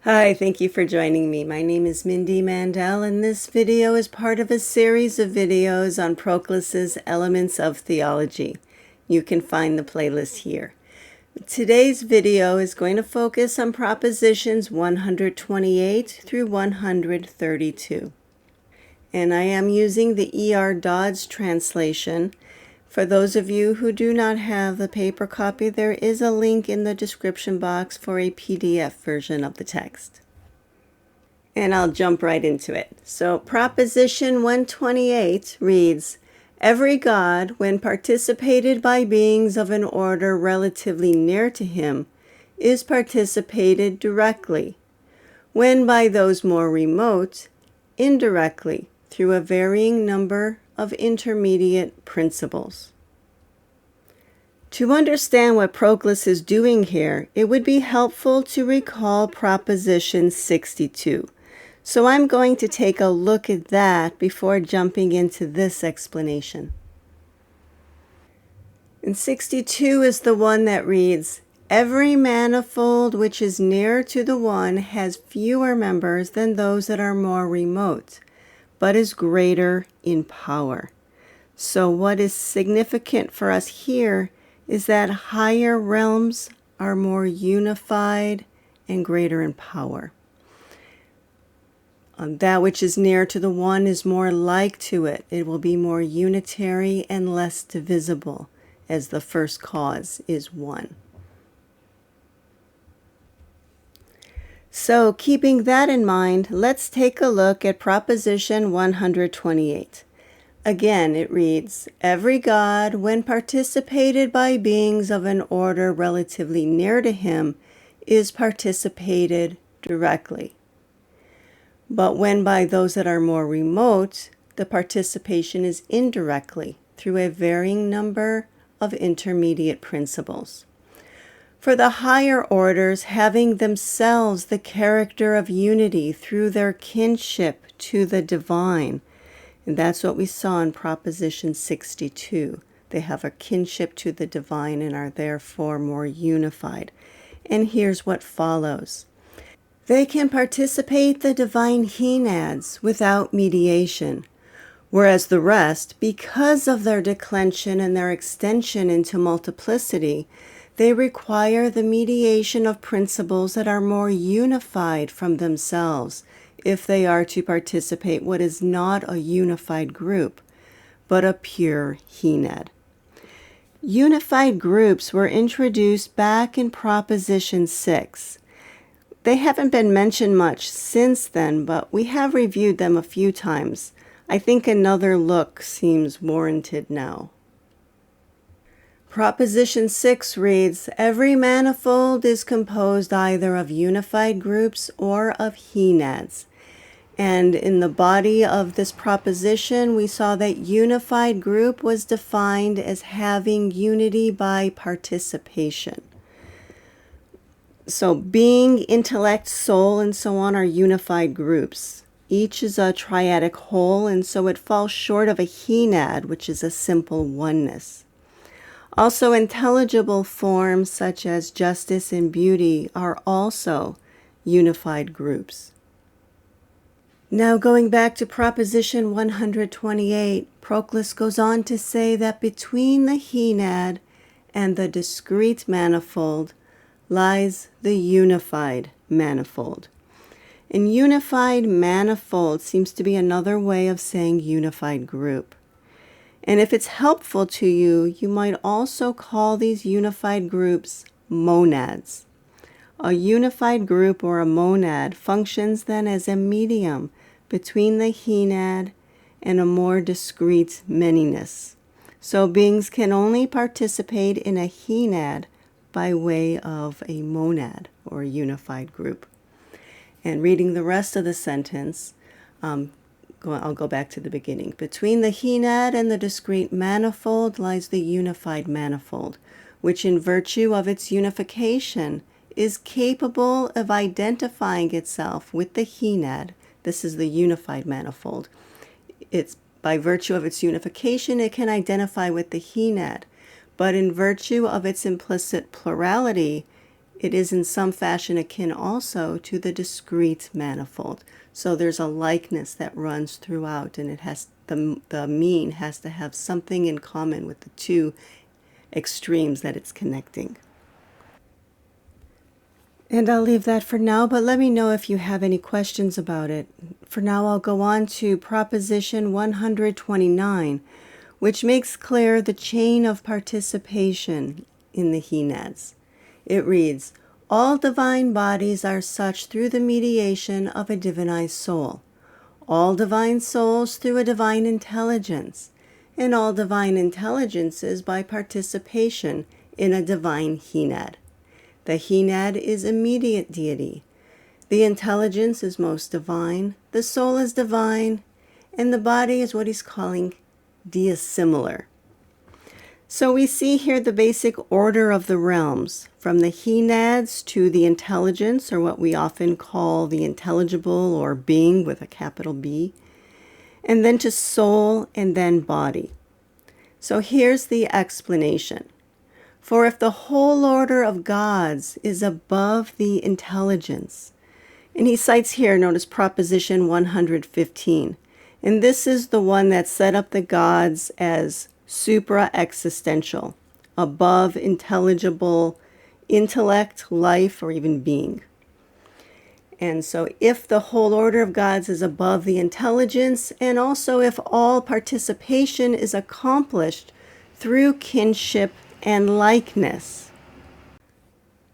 Hi, thank you for joining me. My name is Mindy Mandell, and this video is part of a series of videos on Proclus's Elements of Theology. You can find the playlist here. Today's video is going to focus on propositions 128 through 132. And I am using the E.R. Dodds translation. For those of you who do not have the paper copy, there is a link in the description box for a PDF version of the text. And I'll jump right into it. So Proposition 128 reads, "Every God, when participated by beings of an order relatively near to him, is participated directly, when by those more remote, indirectly, through a varying number of intermediate principles." To understand what Proclus is doing here, it would be helpful to recall Proposition 62. So I'm going to take a look at that before jumping into this explanation. And 62 is the one that reads, "Every manifold which is near to the one has fewer members than those that are more remote, but is greater in power." So what is significant for us here is that higher realms are more unified and greater in power. That which is near to the one is more like to it. It will be more unitary and less divisible, as the first cause is one. So, keeping that in mind, let's take a look at Proposition 128. Again, it reads, "Every God, when participated by beings of an order relatively near to him, is participated directly. But when by those that are more remote, the participation is indirectly, through a varying number of intermediate principles. For the higher orders, having themselves the character of unity through their kinship to the divine," and that's what we saw in Proposition 62. They have a kinship to the divine and are therefore more unified. And here's what follows. "They can participate the divine henads without mediation, whereas the rest, because of their declension and their extension into multiplicity, they require the mediation of principles that are more unified from themselves, if they are to participate what is not a unified group, but a pure henad." Unified groups were introduced back in Proposition 6. They haven't been mentioned much since then, but we have reviewed them a few times. I think another look seems warranted now. Proposition 6 reads, "Every manifold is composed either of unified groups or of henads." And in the body of this proposition, we saw that unified group was defined as having unity by participation. So being, intellect, soul, and so on are unified groups. Each is a triadic whole, and so it falls short of a henad, which is a simple oneness. Also, intelligible forms such as justice and beauty are also unified groups. Now, going back to Proposition 128, Proclus goes on to say that between the henad and the discrete manifold lies the unified manifold. And unified manifold seems to be another way of saying unified group. And if it's helpful to you, you might also call these unified groups monads. A unified group or a monad functions then as a medium between the henad and a more discrete manyness. So beings can only participate in a henad by way of a monad or a unified group. And reading the rest of the sentence, I'll go back to the beginning. "Between the henad and the discrete manifold lies the unified manifold, which in virtue of its unification is capable of identifying itself with the henad." This is the unified manifold. It's by virtue of its unification, it can identify with the henad. But in virtue of its implicit plurality, it is in some fashion akin also to the discrete manifold. So there's a likeness that runs throughout, and it has the mean has to have something in common with the two extremes that it's connecting. And I'll leave that for now, but let me know if you have any questions about it. For now, I'll go on to Proposition 129, which makes clear the chain of participation in the Henads. It reads, all divine bodies are such through the mediation of a divinized soul, all divine souls through a divine intelligence, and all divine intelligences by participation in a divine Henad. The Henad is immediate deity. The intelligence is most divine, the soul is divine, and the body is what he's calling dissimilar. So we see here the basic order of the realms, from the Henads to the intelligence, or what we often call the intelligible or being with a capital B, and then to soul and then body. So here's the explanation. For if the whole order of gods is above the intelligence, and he cites here, notice Proposition 115, and this is the one that set up the gods as supra-existential, above intelligible intellect, life, or even being. And so if the whole order of gods is above the intelligence, and also if all participation is accomplished through kinship and likeness.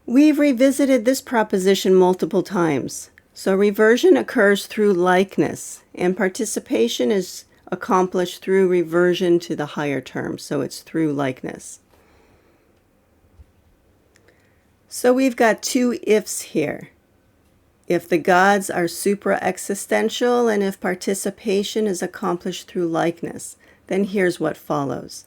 We've revisited this proposition multiple times. So reversion occurs through likeness, and participation is accomplished through reversion to the higher term, so it's through likeness. So we've got two ifs here. If the gods are supra-existential and if participation is accomplished through likeness, then here's what follows.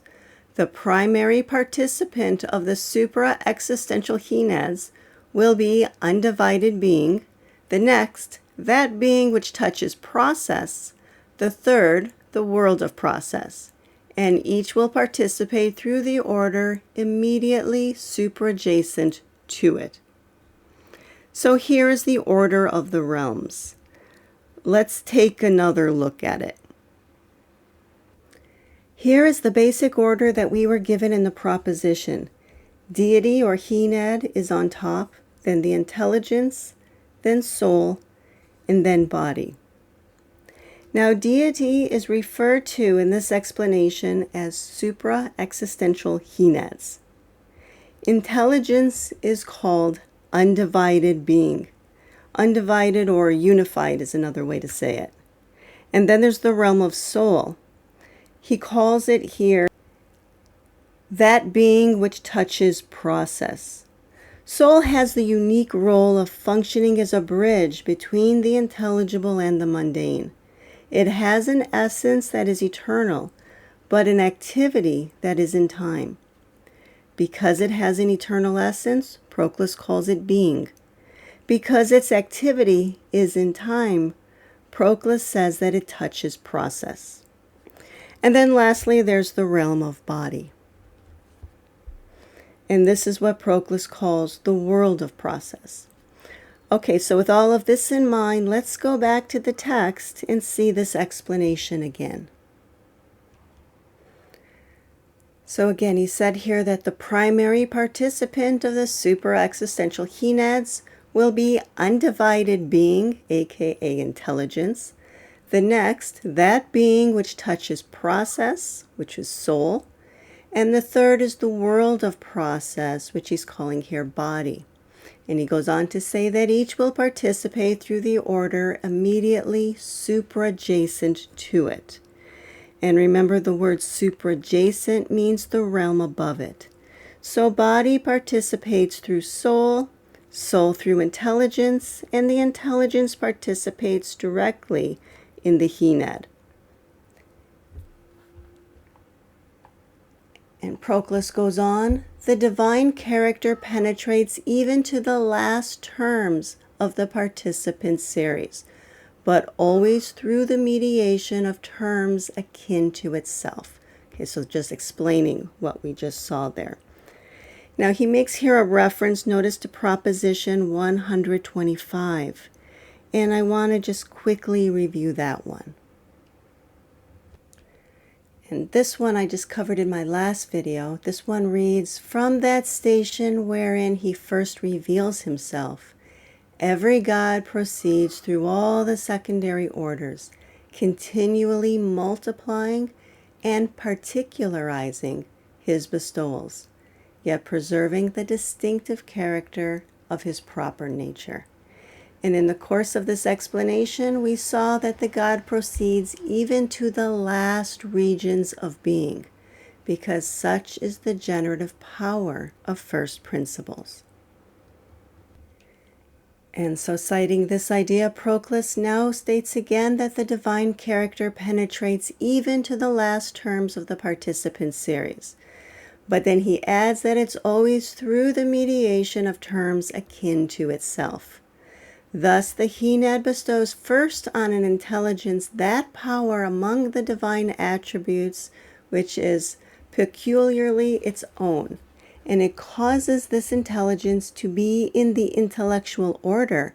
The primary participant of the supra-existential Henads will be undivided being, the next, that being which touches process, the third, the world of process, and each will participate through the order immediately suprajacent to it. So here is the order of the realms. Let's take another look at it. Here is the basic order that we were given in the proposition. Deity or Henad is on top, then the intelligence, then soul, and then body. Now, deity is referred to in this explanation as supra-existential Henads. Intelligence is called undivided being. Undivided or unified is another way to say it. And then there's the realm of soul. He calls it here that being which touches process. Soul has the unique role of functioning as a bridge between the intelligible and the mundane. It has an essence that is eternal, but an activity that is in time. Because it has an eternal essence, Proclus calls it being. Because its activity is in time, Proclus says that it touches process. And then lastly, there's the realm of body. And this is what Proclus calls the world of process. Okay, so with all of this in mind, let's go back to the text and see this explanation again. So again, he said here that the primary participant of the supra-existential Henads will be undivided being, aka intelligence. The next, that being which touches process, which is soul. And the third is the world of process, which he's calling here body. And he goes on to say that each will participate through the order immediately suprajacent to it. And remember, the word suprajacent means the realm above it. So body participates through soul, soul through intelligence, and the intelligence participates directly in the Henad. And Proclus goes on, the divine character penetrates even to the last terms of the participant series, but always through the mediation of terms akin to itself. Okay, so just explaining what we just saw there. Now he makes here a reference, notice, to Proposition 125. And I want to just quickly review that one. And this one I just covered in my last video. This one reads, "From that station wherein he first reveals himself, every god proceeds through all the secondary orders, continually multiplying and particularizing his bestowals, yet preserving the distinctive character of his proper nature." And in the course of this explanation, we saw that the God proceeds even to the last regions of being, because such is the generative power of first principles. And so, citing this idea, Proclus now states again that the divine character penetrates even to the last terms of the participant series. But then he adds that it's always through the mediation of terms akin to itself. Thus, the He-Nad bestows first on an intelligence that power among the divine attributes which is peculiarly its own, and it causes this intelligence to be in the intellectual order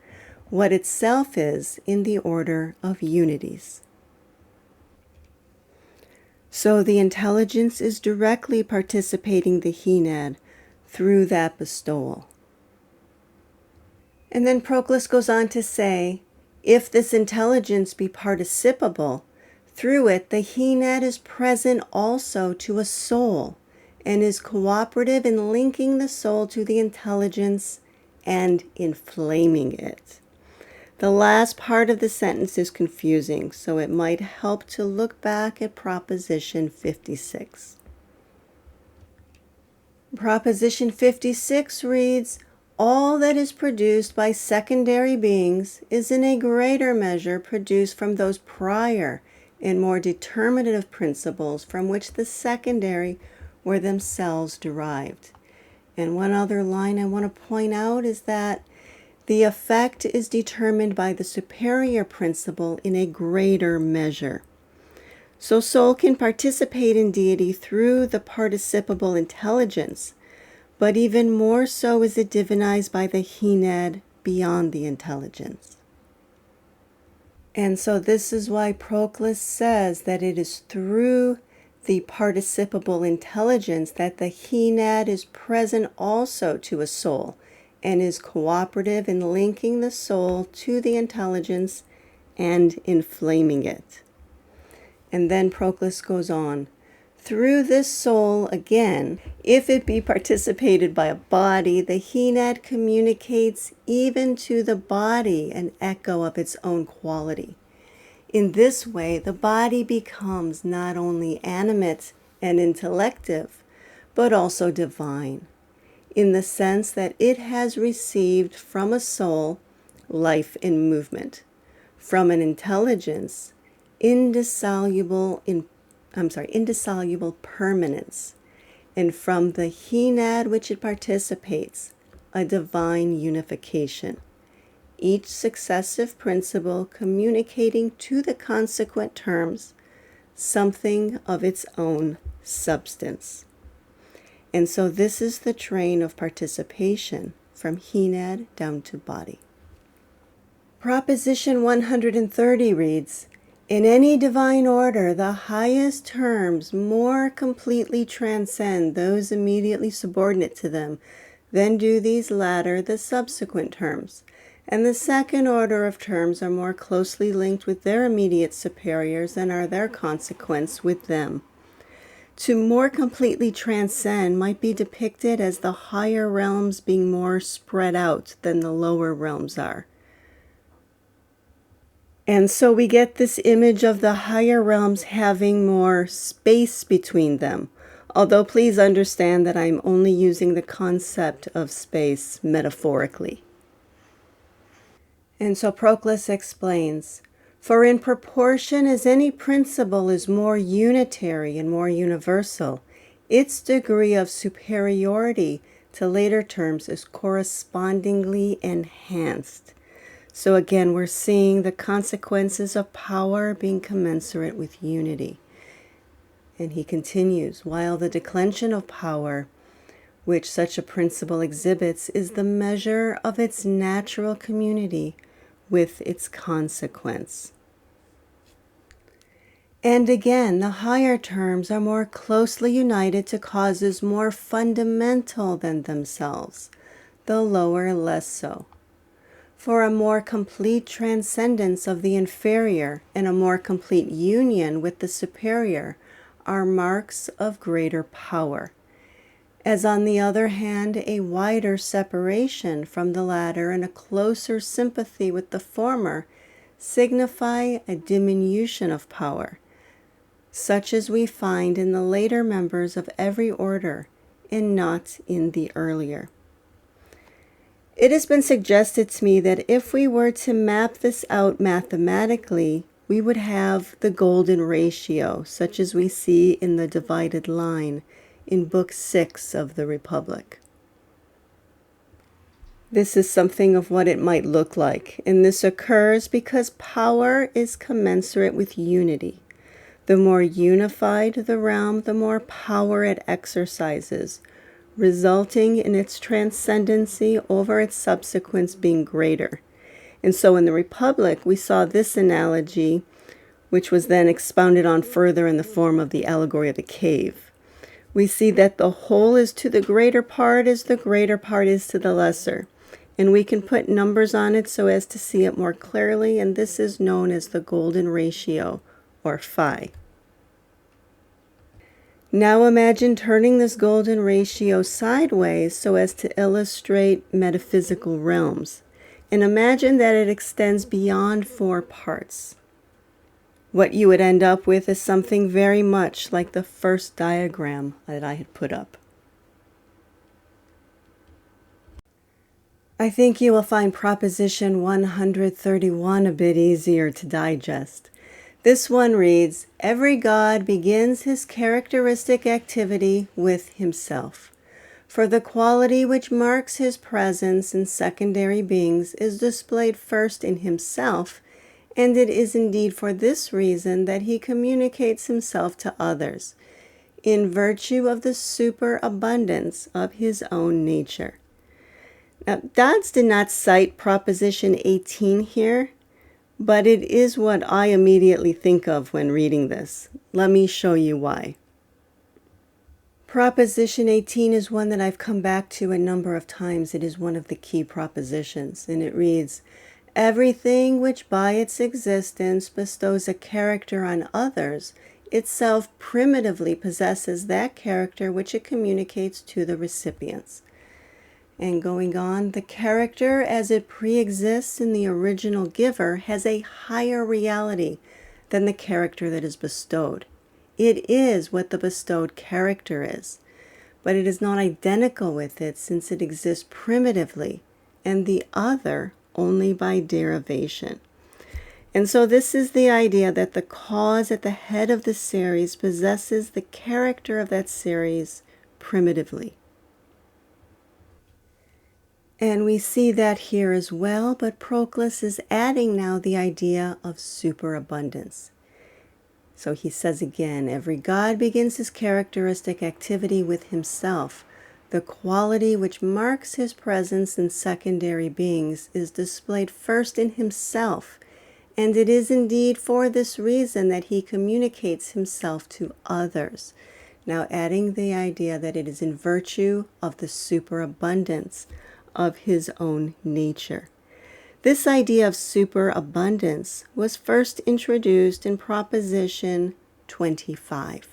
what itself is in the order of unities. So the intelligence is directly participating the He-Nad through that bestowal. And then Proclus goes on to say, if this intelligence be participable, through it the He-Nad is present also to a soul, and is cooperative in linking the soul to the intelligence and inflaming it. The last part of the sentence is confusing, so it might help to look back at Proposition 56. Proposition 56 reads, "All that is produced by secondary beings is in a greater measure produced from those prior and more determinative principles from which the secondary were themselves derived." And one other line I want to point out is that the effect is determined by the superior principle in a greater measure. So soul can participate in deity through the participable intelligence, but even more so is it divinized by the He-Nad beyond the intelligence. And so this is why Proclus says that it is through the participable intelligence that the He-Nad is present also to a soul, and is cooperative in linking the soul to the intelligence and inflaming it. And then Proclus goes on, through this soul again, if it be participated by a body, the He-Nad communicates even to the body an echo of its own quality. In this way, the body becomes not only animate and intellective, but also divine, in the sense that it has received from a soul life and movement, from an intelligence indissoluble permanence, and from the He-Nad which it participates, a divine unification, each successive principle communicating to the consequent terms something of its own substance. And so this is the train of participation from He-Nad down to body. Proposition 130 reads, "In any divine order, the highest terms more completely transcend those immediately subordinate to them than do these latter the subsequent terms, and the second order of terms are more closely linked with their immediate superiors than are their consequents with them." To more completely transcend might be depicted as the higher realms being more spread out than the lower realms are. And so we get this image of the higher realms having more space between them. Although please understand that I'm only using the concept of space metaphorically. And so Proclus explains, "For in proportion as any principle is more unitary and more universal, its degree of superiority to later terms is correspondingly enhanced." So again, we're seeing the consequences of power being commensurate with unity. And he continues, while the declension of power which such a principle exhibits is the measure of its natural community with its consequence. And again, the higher terms are more closely united to causes more fundamental than themselves, the lower less so. For a more complete transcendence of the inferior and a more complete union with the superior are marks of greater power, as on the other hand a wider separation from the latter and a closer sympathy with the former signify a diminution of power, such as we find in the later members of every order and not in the earlier. It has been suggested to me that if we were to map this out mathematically, we would have the golden ratio, such as we see in the divided line in Book 6 of the Republic. This is something of what it might look like, and this occurs because power is commensurate with unity. The more unified the realm, the more power it exercises, resulting in its transcendency over its subsequence being greater. And so in the Republic, we saw this analogy, which was then expounded on further in the form of the allegory of the cave. We see that the whole is to the greater part as the greater part is to the lesser. And we can put numbers on it so as to see it more clearly, and this is known as the golden ratio, or phi. Now imagine turning this golden ratio sideways so as to illustrate metaphysical realms. And imagine that it extends beyond 4 parts. What you would end up with is something very much like the first diagram that I had put up. I think you will find Proposition 131 a bit easier to digest. This one reads, "Every God begins his characteristic activity with himself. For the quality which marks his presence in secondary beings is displayed first in himself, and it is indeed for this reason that he communicates himself to others, in virtue of the superabundance of his own nature." Now, Dodds did not cite Proposition 18 here, but it is what I immediately think of when reading this. Let me show you why. Proposition 18 is one that I've come back to a number of times. It is one of the key propositions, and it reads, "Everything which by its existence bestows a character on others, itself primitively possesses that character which it communicates to the recipients." And going on, the character as it pre-exists in the original giver has a higher reality than the character that is bestowed. It is what the bestowed character is, but it is not identical with it since it exists primitively, and the other only by derivation. And so this is the idea that the cause at the head of the series possesses the character of that series primitively. And we see that here as well, but Proclus is adding now the idea of superabundance. So he says again, "Every God begins his characteristic activity with himself. The quality which marks his presence in secondary beings is displayed first in himself, and it is indeed for this reason that he communicates himself to others." Now adding the idea that it is in virtue of the superabundance of his own nature. This idea of superabundance was first introduced in Proposition 25.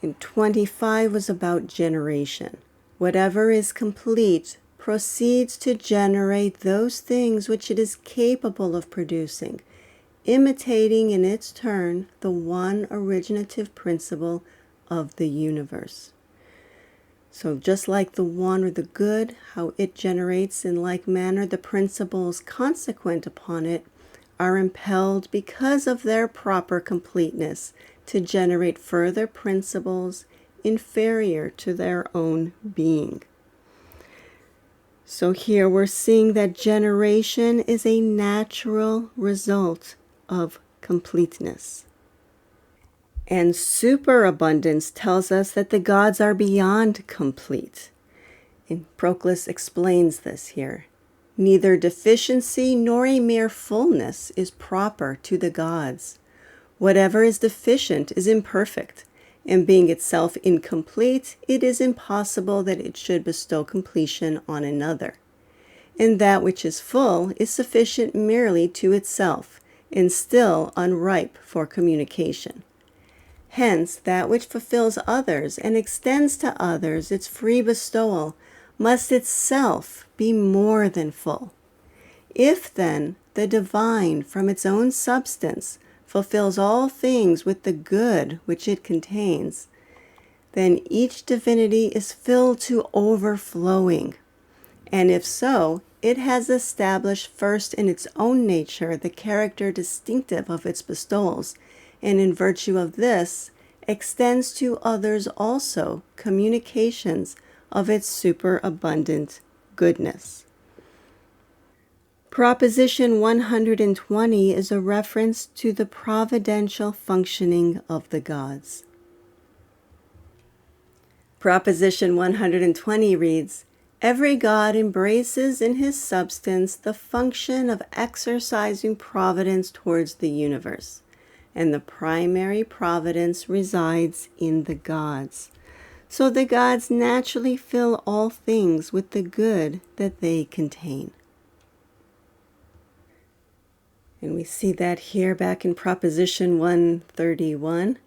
And 25 was about generation. Whatever is complete proceeds to generate those things which it is capable of producing, imitating in its turn the one originative principle of the universe. So just like the one or the good, how it generates, in like manner the principles consequent upon it are impelled because of their proper completeness to generate further principles inferior to their own being. So here we're seeing that generation is a natural result of completeness. And superabundance tells us that the gods are beyond complete. And Proclus explains this here. Neither deficiency nor a mere fullness is proper to the gods. Whatever is deficient is imperfect, and being itself incomplete, it is impossible that it should bestow completion on another. And that which is full is sufficient merely to itself, and still unripe for communication. Hence, that which fulfills others and extends to others its free bestowal must itself be more than full. If, then, the divine from its own substance fulfills all things with the good which it contains, then each divinity is filled to overflowing. And if so, it has established first in its own nature the character distinctive of its bestowals, and in virtue of this extends to others also communications of its superabundant goodness. Proposition 120 is a reference to the providential functioning of the gods. Proposition 120 reads, "Every god embraces in his substance the function of exercising providence towards the universe, and the primary providence resides in the gods. So the gods naturally fill all things with the good that they contain." And we see that here back in Proposition 131.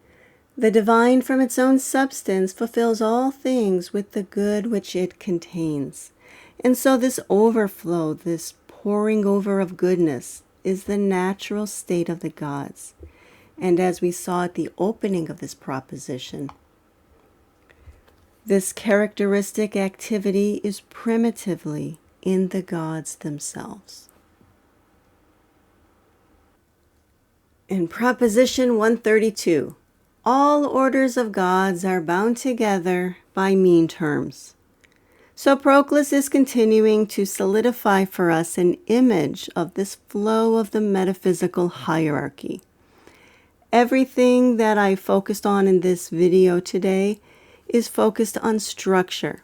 The divine from its own substance fulfills all things with the good which it contains. And so this overflow, this pouring over of goodness, is the natural state of the gods. And as we saw at the opening of this proposition, this characteristic activity is primitively in the gods themselves. In Proposition 132, all orders of gods are bound together by mean terms. So Proclus is continuing to solidify for us an image of this flow of the metaphysical hierarchy. Everything that I focused on in this video today is focused on structure.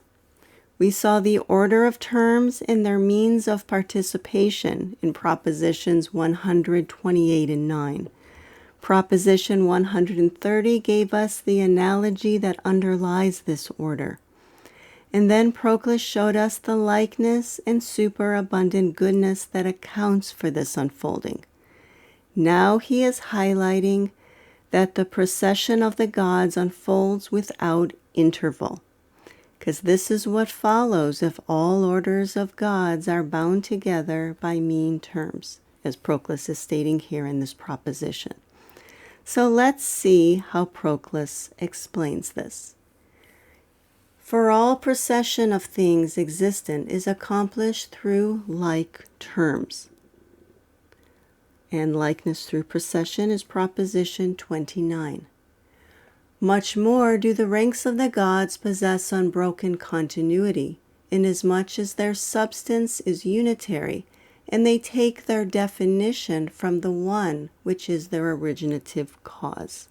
We saw the order of terms and their means of participation in Propositions 128 and 9. Proposition 130 gave us the analogy that underlies this order. And then Proclus showed us the likeness and superabundant goodness that accounts for this unfolding. Now he is highlighting that the procession of the gods unfolds without interval, because this is what follows if all orders of gods are bound together by mean terms, as Proclus is stating here in this proposition. So let's see how Proclus explains this. For all procession of things existent is accomplished through like terms. And likeness through procession is Proposition 29. Much more do the ranks of the gods possess unbroken continuity, inasmuch as their substance is unitary, and they take their definition from the one which is their originative cause.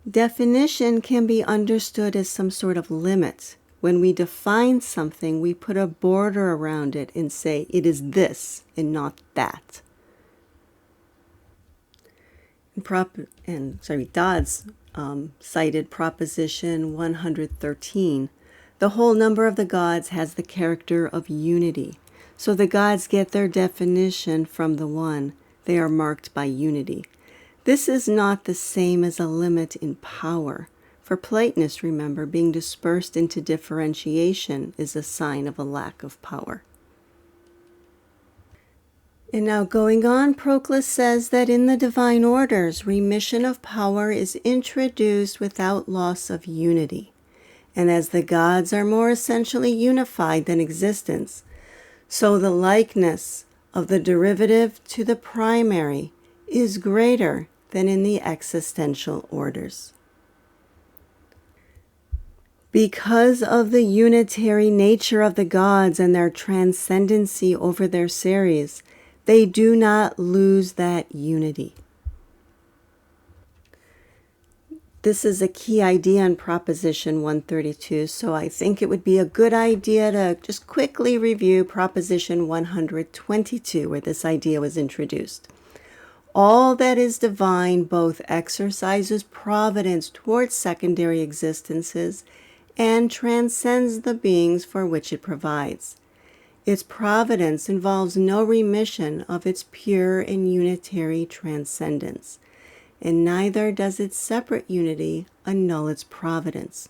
Definition can be understood as some sort of limit. When we define something, we put a border around it and say it is this and not that. Dodds cited Proposition 113. The whole number of the gods has the character of unity. So the gods get their definition from the one. They are marked by unity. This is not the same as a limit in power. For Platonists, remember, being dispersed into differentiation is a sign of a lack of power. And now going on, Proclus says that in the divine orders, remission of power is introduced without loss of unity. And as the gods are more essentially unified than existence, so the likeness of the derivative to the primary is greater than in the existential orders. Because of the unitary nature of the gods and their transcendency over their series, they do not lose that unity. this is a key idea in Proposition 132, so I think it would be a good idea to just quickly review Proposition 122, where this idea was introduced. All that is divine both exercises providence towards secondary existences and transcends the beings for which it provides. Its providence involves no remission of its pure and unitary transcendence, and neither does its separate unity annul its providence.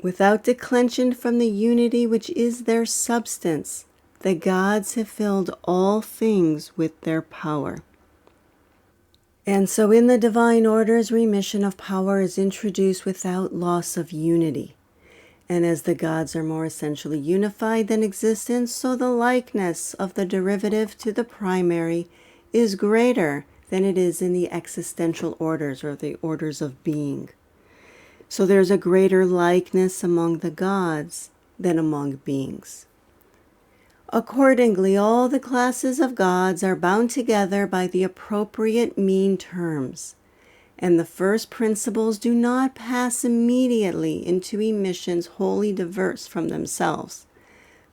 Without declension from the unity which is their substance, the gods have filled all things with their power. And so in the divine orders, remission of power is introduced without loss of unity. And as the gods are more essentially unified than existence, so the likeness of the derivative to the primary is greater than it is in the existential orders or the orders of being. So there's a greater likeness among the gods than among beings. Accordingly, all the classes of gods are bound together by the appropriate mean terms, and the first principles do not pass immediately into emissions wholly diverse from themselves.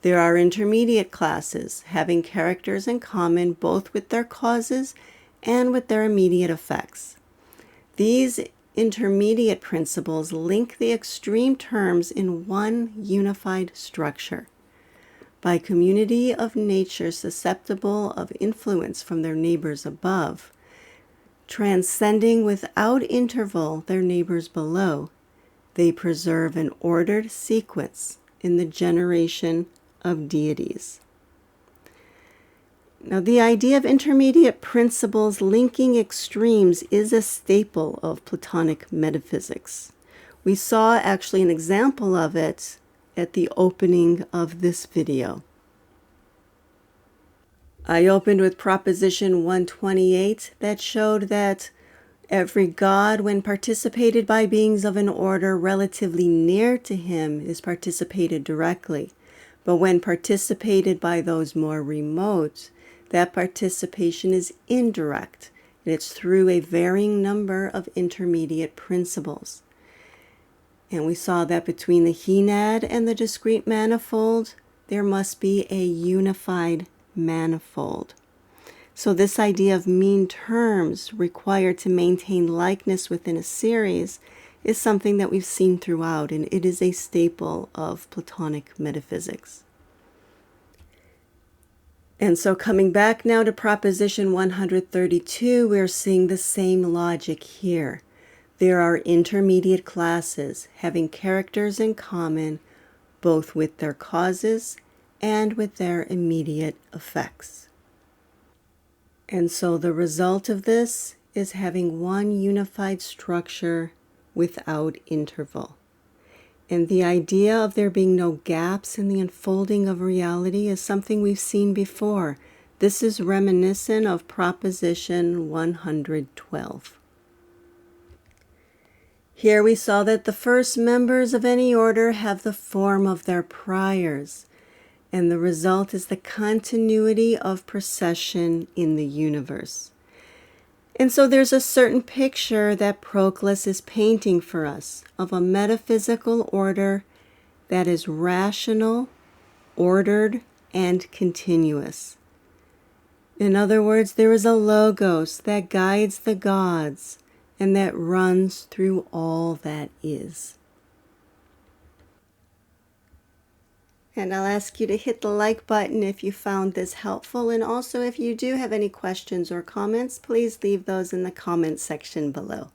There are intermediate classes, having characters in common both with their causes and with their immediate effects. These intermediate principles link the extreme terms in one unified structure. By community of nature susceptible of influence from their neighbors above, transcending without interval their neighbors below, they preserve an ordered sequence in the generation of deities. Now, the idea of intermediate principles linking extremes is a staple of Platonic metaphysics. We saw actually an example of it at the opening of this video. I opened with Proposition 128 that showed that every god, when participated by beings of an order relatively near to him, is participated directly. But when participated by those more remote, that participation is indirect, and it's through a varying number of intermediate principles. And we saw that between the Henad and the discrete manifold, there must be a unified manifold. So this idea of mean terms required to maintain likeness within a series is something that we've seen throughout, and it is a staple of Platonic metaphysics. And so coming back now to Proposition 132, we're seeing the same logic here. There are intermediate classes having characters in common both with their causes and with their immediate effects. And so the result of this is having one unified structure without interval. And the idea of there being no gaps in the unfolding of reality is something we've seen before. This is reminiscent of Proposition 112. Here we saw that the first members of any order have the form of their priors, and the result is the continuity of procession in the universe. And so there's a certain picture that Proclus is painting for us of a metaphysical order that is rational, ordered, and continuous. In other words, there is a logos that guides the gods and that runs through all that is. And I'll ask you to hit the like button if you found this helpful. And also, if you do have any questions or comments, please leave those in the comments section below.